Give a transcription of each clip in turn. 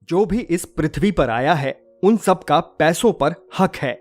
जो भी इस पृथ्वी पर आया है उन सब का पैसों पर हक है।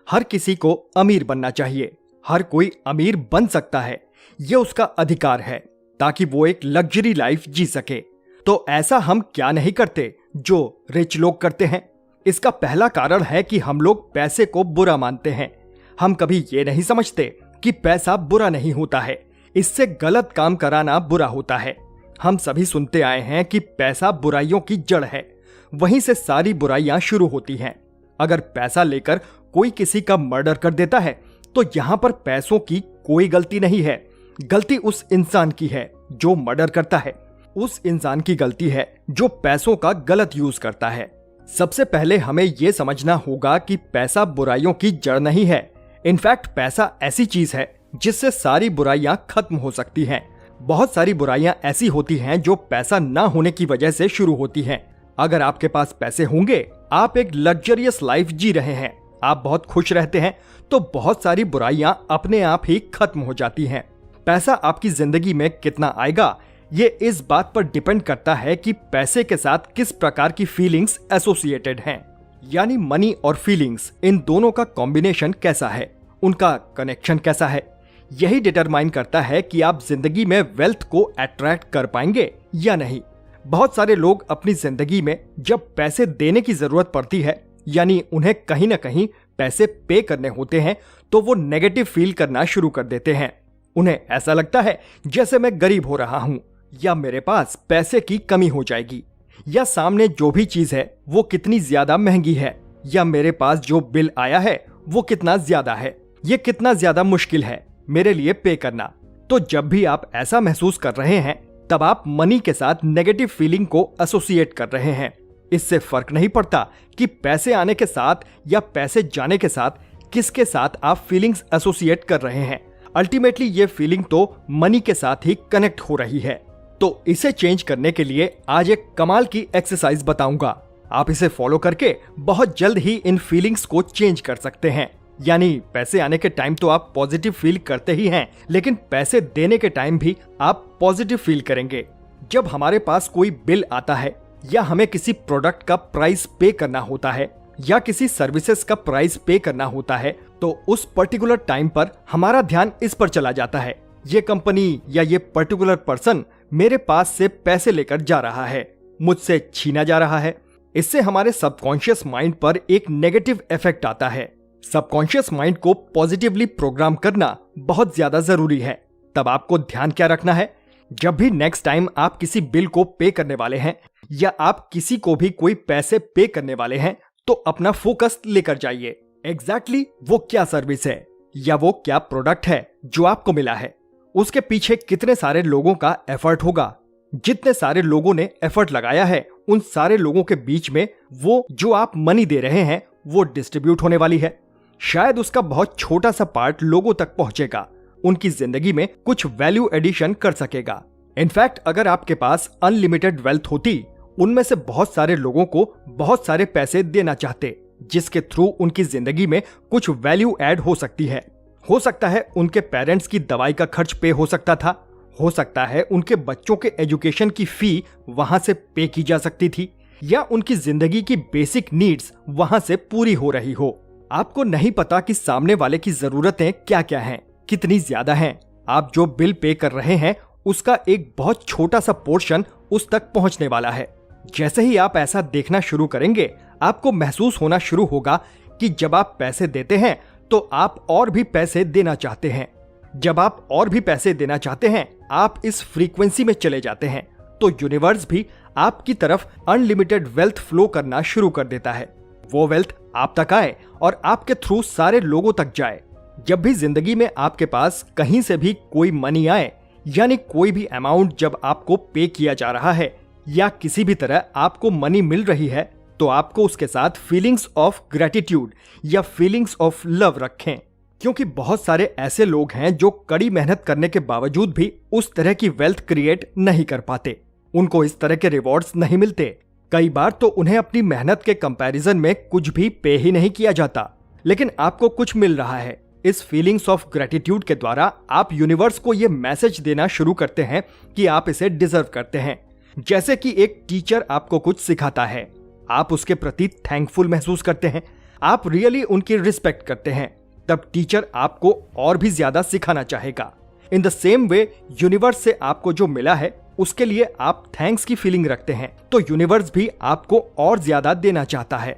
हर किसी को अमीर बनना चाहिए। हर कोई अमीर बन सकता है, ये उसका अधिकार है, ताकि वो एक लग्जरी लाइफ जी सके। तो ऐसा हम क्या नहीं करते जो रिच लोग करते हैं? इसका पहला कारण है कि हम लोग पैसे को बुरा मानते हैं। हम कभी ये नहीं समझते कि पैसा बुरा नहीं होता है, इससे गलत काम कराना बुरा होता है। हम सभी सुनते आए हैं कि पैसा बुराइयों की जड़ है, वहीं से सारी बुराइयां शुरू होती हैं। अगर पैसा लेकर कोई किसी का मर्डर कर देता है तो यहां पर पैसों की कोई गलती नहीं है, गलती उस इंसान की है जो मर्डर करता है। उस इंसान की गलती है जो पैसों का गलत यूज करता है। सबसे पहले हमें यह समझना होगा कि पैसा बुराइयों की जड़ नहीं है। इनफैक्ट पैसा ऐसी चीज है जिससे सारी बुराइयां खत्म हो सकती हैं। बहुत सारी बुराइयां ऐसी होती हैं जो पैसा ना होने की वजह से शुरू होती हैं। अगर आपके पास पैसे होंगे, आप एक लग्जरियस लाइफ जी रहे हैं, आप बहुत खुश रहते हैं, तो बहुत सारी बुराइयां अपने आप ही खत्म हो जाती हैं। पैसा आपकी जिंदगी में कितना आएगा, ये इस बात पर डिपेंड करता है कि पैसे के साथ किस प्रकार की फीलिंग्स एसोसिएटेड हैं। यानी मनी और फीलिंग्स, इन दोनों का कॉम्बिनेशन कैसा है, उनका कनेक्शन कैसा है, यही डिटरमाइन करता है कि आप जिंदगी में वेल्थ को अट्रैक्ट कर पाएंगे या नहीं। बहुत सारे लोग अपनी जिंदगी में जब पैसे देने की जरूरत पड़ती है, यानी उन्हें कहीं ना कहीं पैसे पे करने होते हैं, तो वो नेगेटिव फील करना शुरू कर देते हैं। उन्हें ऐसा लगता है जैसे मैं गरीब हो रहा हूं, या मेरे पास पैसे की कमी हो जाएगी, या सामने जो भी चीज है वो कितनी ज्यादा महंगी है, या मेरे पास जो बिल आया है वो कितना ज्यादा है, ये कितना ज्यादा मुश्किल है मेरे लिए पे करना। तो जब भी आप ऐसा महसूस कर रहे हैं, तब आप मनी के साथ नेगेटिव फीलिंग को एसोसिएट कर रहे हैं। इससे फर्क नहीं पड़ता कि पैसे आने के साथ या पैसे जाने के साथ किसके साथ आप फीलिंग्स एसोसिएट कर रहे हैं। अल्टीमेटली ये फीलिंग तो मनी के साथ ही कनेक्ट हो रही है। तो इसे चेंज करने के लिए आज एक कमाल की एक्सरसाइज बताऊंगा। आप इसे फॉलो करके बहुत जल्द ही इन फीलिंग्स को चेंज कर सकते हैं। यानी पैसे आने के टाइम तो आप पॉजिटिव फील करते ही हैं, लेकिन पैसे देने के टाइम भी आप पॉजिटिव फील करेंगे। जब हमारे पास कोई बिल आता है, या हमें किसी प्रोडक्ट का प्राइस पे करना होता है, या किसी सर्विसेज का प्राइस पे करना होता है, तो उस पर्टिकुलर टाइम पर हमारा ध्यान इस पर चला जाता है, ये कंपनी या ये पर्टिकुलर पर्सन मेरे पास से पैसे लेकर जा रहा है, मुझसे छीना जा रहा है। इससे हमारे सबकॉन्शियस माइंड पर एक नेगेटिव इफेक्ट आता है। सबकॉन्शियस माइंड को पॉजिटिवली प्रोग्राम करना बहुत ज्यादा जरूरी है। तब आपको ध्यान क्या रखना है, जब भी नेक्स्ट टाइम आप किसी बिल को पे करने वाले हैं, या आप किसी को भी कोई पैसे पे करने वाले हैं, तो अपना फोकस लेकर जाइए। एग्जैक्टली वो क्या सर्विस है या वो क्या प्रोडक्ट है जो आपको मिला है, उसके पीछे कितने सारे लोगों का एफर्ट होगा। जितने सारे लोगों ने एफर्ट लगाया है, उन सारे लोगों के बीच में वो जो आप मनी दे रहे हैं वो डिस्ट्रीब्यूट होने वाली है। शायद उसका बहुत छोटा सा पार्ट लोगों तक पहुंचेगा, उनकी जिंदगी में कुछ वैल्यू एडिशन कर सकेगा। इनफैक्ट अगर आपके पास अनलिमिटेड वेल्थ होती, उनमें से बहुत सारे लोगों को बहुत सारे पैसे देना चाहते, जिसके थ्रू उनकी जिंदगी में कुछ वैल्यू ऐड हो सकती है। हो सकता है उनके पेरेंट्स की दवाई का खर्च पे हो सकता था, हो सकता है उनके बच्चों के एजुकेशन की फी वहां से पे की जा सकती थी, या उनकी जिंदगी की बेसिक नीड्स वहां से पूरी हो रही हो। आपको नहीं पता कि सामने वाले की जरूरतें क्या क्या हैं, कितनी ज्यादा हैं। आप जो बिल पे कर रहे हैं उसका एक बहुत छोटा सा पोर्शन उस तक पहुंचने वाला है। जैसे ही आप ऐसा देखना शुरू करेंगे, आपको महसूस होना शुरू होगा कि जब आप पैसे देते हैं तो आप और भी पैसे देना चाहते हैं। जब आप और भी पैसे देना चाहते हैं, आप इस फ्रीक्वेंसी में चले जाते हैं, तो यूनिवर्स भी आपकी तरफ अनलिमिटेड वेल्थ फ्लो करना शुरू कर देता है। वो वेल्थ आप तक आए और आपके थ्रू सारे लोगों तक जाए। जब भी जिंदगी में आपके पास कहीं से भी कोई मनी आए, यानी कोई भी अमाउंट जब आपको पे किया जा रहा है, या किसी भी तरह आपको मनी मिल रही है, तो आपको उसके साथ फीलिंग्स ऑफ ग्रेटिट्यूड या फीलिंग्स ऑफ लव रखें। क्योंकि बहुत सारे ऐसे लोग हैं जो कड़ी मेहनत करने के बावजूद भी उस तरह की वेल्थ क्रिएट नहीं कर पाते, उनको इस तरह के रिवॉर्ड्स नहीं मिलते। कई बार तो उन्हें अपनी मेहनत के कंपैरिजन में कुछ भी पे ही नहीं किया जाता, लेकिन आपको कुछ मिल रहा है। इस फीलिंग्स ऑफ ग्रेटिट्यूड के द्वारा आप यूनिवर्स को यह मैसेज देना शुरू करते हैं कि आप इसे डिजर्व करते हैं। जैसे कि एक टीचर आपको कुछ सिखाता है, आप उसके प्रति थैंकफुल महसूस करते हैं, आप रियली उनकी रिस्पेक्ट करते हैं, तब टीचर आपको और भी ज्यादा सिखाना चाहेगा। In the same way universe से आपको जो मिला है उसके लिए आप थैंक्स की फीलिंग रखते हैं, तो यूनिवर्स भी आपको और ज्यादा देना चाहता है।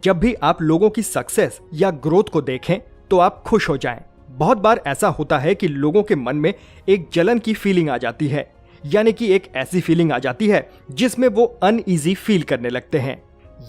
जब भी आप लोगों की सक्सेस या ग्रोथ को देखें तो आप खुश हो जाएं। बहुत बार ऐसा होता है कि लोगों के मन में एक जलन की फीलिंग आ जाती है, यानी कि एक ऐसी फीलिंग आ जाती है जिसमें वो अनईजी फील करने लगते हैं।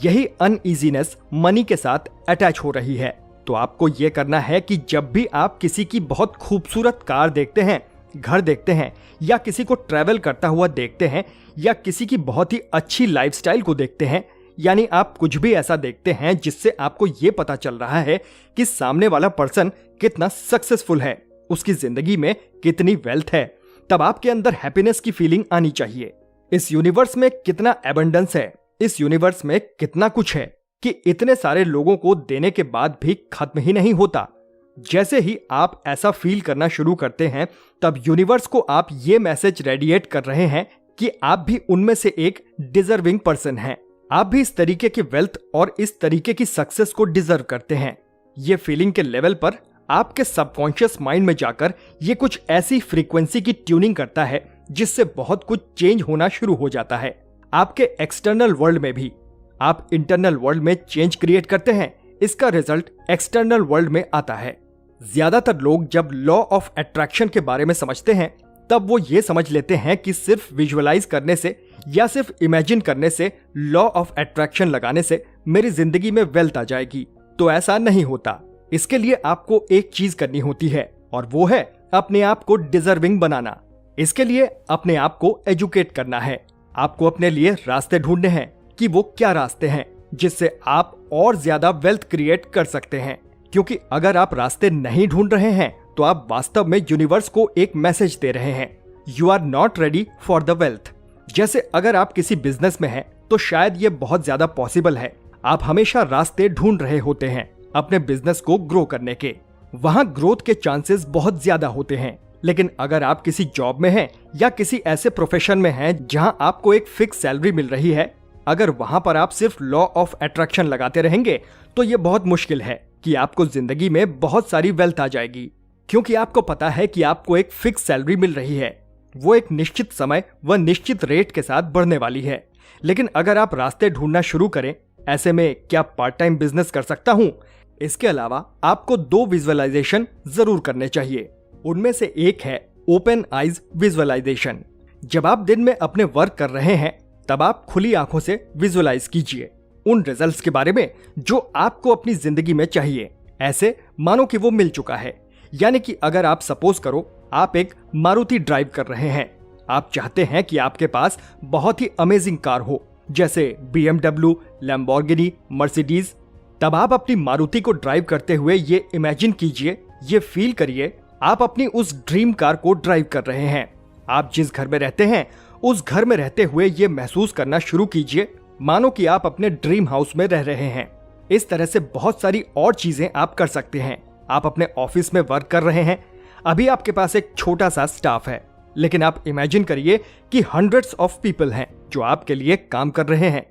यही अनईजीनेस मनी के साथ अटैच हो रही है। तो आपको ये करना है कि जब भी आप किसी की बहुत खूबसूरत कार देखते हैं, घर देखते हैं, या किसी को ट्रैवल करता हुआ देखते हैं, या किसी की बहुत ही अच्छी लाइफस्टाइल को देखते हैं, यानी आप कुछ भी ऐसा देखते हैं जिससे आपको ये पता चल रहा है कि सामने वाला पर्सन कितना सक्सेसफुल है, उसकी जिंदगी में कितनी वेल्थ है, तब आपके अंदर हैप्पीनेस की फीलिंग आनी चाहिए। इस यूनिवर्स में कितना एबंडेंस है, इस यूनिवर्स में कितना कुछ है कि इतने सारे लोगों को देने के बाद भी खत्म ही नहीं होता। जैसे ही आप ऐसा फील करना शुरू करते हैं, तब यूनिवर्स को आप ये मैसेज रेडिएट कर रहे हैं कि आप भी उनमें से एक डिजर्विंग पर्सन हैं। आप भी इस तरीके की वेल्थ और इस तरीके की सक्सेस को डिजर्व करते हैं। ये फीलिंग के लेवल पर आपके सबकॉन्शियस माइंड में जाकर ये कुछ ऐसी फ्रीक्वेंसी की ट्यूनिंग करता है जिससे बहुत कुछ चेंज होना शुरू हो जाता है। आपके एक्सटर्नल वर्ल्ड में भी आप इंटरनल वर्ल्ड में चेंज क्रिएट करते हैं, इसका रिजल्ट एक्सटर्नल वर्ल्ड में आता है। ज्यादातर लोग जब लॉ ऑफ अट्रैक्शन के बारे में समझते हैं तब वो ये समझ लेते हैं कि सिर्फ विजुअलाइज करने से या सिर्फ इमेजिन करने से, लॉ ऑफ अट्रैक्शन लगाने से मेरी जिंदगी में वेल्थ आ जाएगी। तो ऐसा नहीं होता। इसके लिए आपको एक चीज करनी होती है और वो है अपने आप को डिजर्विंग बनाना। इसके लिए अपने आप को एजुकेट करना है। आपको अपने लिए रास्ते ढूंढने हैं कि वो क्या रास्ते हैं जिससे आप और ज्यादा वेल्थ क्रिएट कर सकते हैं। क्योंकि अगर आप रास्ते नहीं ढूंढ रहे हैं तो आप वास्तव में यूनिवर्स को एक मैसेज दे रहे हैं, you are not ready for the wealth. जैसे अगर आप किसी बिजनेस में हैं तो शायद ये बहुत ज्यादा पॉसिबल है। आप हमेशा रास्ते ढूंढ रहे होते हैं अपने बिजनेस को ग्रो करने के, वहां ग्रोथ के चांसेस बहुत ज्यादा होते हैं। लेकिन अगर आप किसी जॉब में हैं या किसी ऐसे प्रोफेशन में हैं जहां आपको एक फिक्स सैलरी मिल रही है, अगर वहां पर आप सिर्फ लॉ ऑफ अट्रैक्शन लगाते रहेंगे तो ये बहुत मुश्किल है कि आपको जिंदगी में बहुत सारी वेल्थ आ जाएगी। क्योंकि आपको पता है कि आपको एक फिक्स सैलरी मिल रही है, वो एक निश्चित समय व निश्चित रेट के साथ बढ़ने वाली है। लेकिन अगर आप रास्ते ढूंढना शुरू करें, ऐसे में क्या पार्ट टाइम बिजनेस कर सकता हूं, इसके अलावा आपको 2 विजुअलाइजेशन जरूर करने चाहिए। उनमें से एक है ओपन आइज विजुअलाइजेशन। जब आप दिन में अपने वर्क कर रहे हैं तब आप खुली आंखों से विजुअलाइज कीजिए उन रिजल्ट्स के बारे में जो आपको अपनी जिंदगी में चाहिए, ऐसे मानो कि वो मिल चुका है। यानी कि अगर आप सपोज करो आप एक मारुति ड्राइव कर रहे हैं, आप चाहते हैं कि आपके पास बहुत ही अमेजिंग कार हो, जैसे BMW, लैम्बोर्गिनी, मर्सिडीज। तब आप अपनी मारुति को ड्राइव करते हुए ये इमेजिन कीजिए, ये फील करिए आप अपनी उस ड्रीम कार को ड्राइव कर रहे हैं। आप जिस घर में रहते हैं उस घर में रहते हुए ये महसूस करना शुरू कीजिए मानो कि आप अपने ड्रीम हाउस में रह रहे हैं। इस तरह से बहुत सारी और चीजें आप कर सकते हैं। आप अपने ऑफिस में वर्क कर रहे हैं, अभी आपके पास एक छोटा सा स्टाफ है, लेकिन आप इमेजिन करिए कि हंड्रेड्स ऑफ पीपल हैं जो आपके लिए काम कर रहे हैं।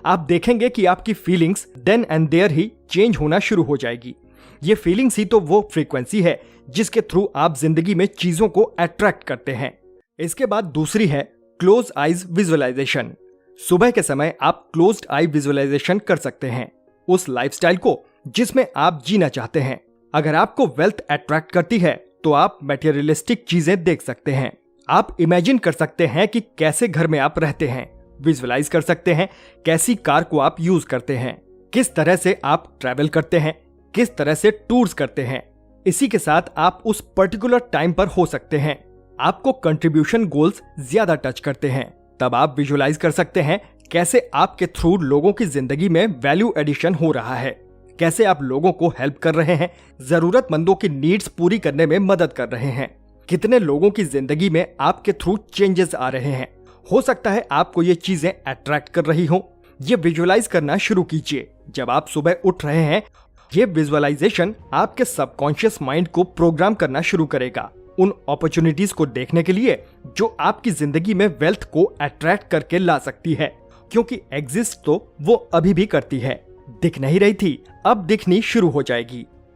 आप देखेंगे कि आपकी फीलिंग्स देन एंड देयर ही चेंज होना शुरू हो जाएगी। ये फीलिंग्स ही तो वो फ्रीक्वेंसी है जिसके थ्रू आप जिंदगी में चीजों को अट्रैक्ट करते हैं। इसके बाद दूसरी है क्लोज आइज विजुअलाइजेशन। सुबह के समय आप क्लोज्ड आई विजुअलाइजेशन कर सकते हैं उस लाइफस्टाइल को जिसमें आप जीना चाहते हैं। अगर आपको वेल्थ अट्रैक्ट करती है तो आप मटेरियलिस्टिक चीजें देख सकते हैं। आप इमेजिन कर सकते हैं कि कैसे घर में आप रहते हैं, विजुअलाइज कर सकते हैं कैसी कार को आप यूज करते हैं, किस तरह से आप ट्रैवल करते हैं, किस तरह से टूर्स करते हैं। इसी के साथ आप उस पर्टिकुलर टाइम पर हो सकते हैं। आपको कंट्रीब्यूशन गोल्स ज्यादा टच करते हैं, तब आप विजुअलाइज कर सकते हैं कैसे आपके थ्रू लोगों की जिंदगी में वैल्यू एडिशन हो रहा है, कैसे आप लोगों को हेल्प कर रहे हैं, जरूरतमंदों की नीड्स पूरी करने में मदद कर रहे हैं, कितने लोगों की जिंदगी में आपके थ्रू चेंजेस आ रहे हैं। हो सकता है आपको ये चीजें अट्रैक्ट कर रही हो। ये विजुअलाइज करना शुरू कीजिए जब आप सुबह उठ रहे हैं। ये विजुअलाइजेशन आपके सबकॉन्शियस माइंड को प्रोग्राम करना शुरू करेगा उन अपॉर्चुनिटीज को देखने के लिए जो आपकी जिंदगी में वेल्थ को अट्रैक्ट करके ला सकती है। क्योंकि एग्जिस्ट तो वो अभी भी करती है, दिख नहीं रही थी, अब दिखनी शुरू हो जाएगी।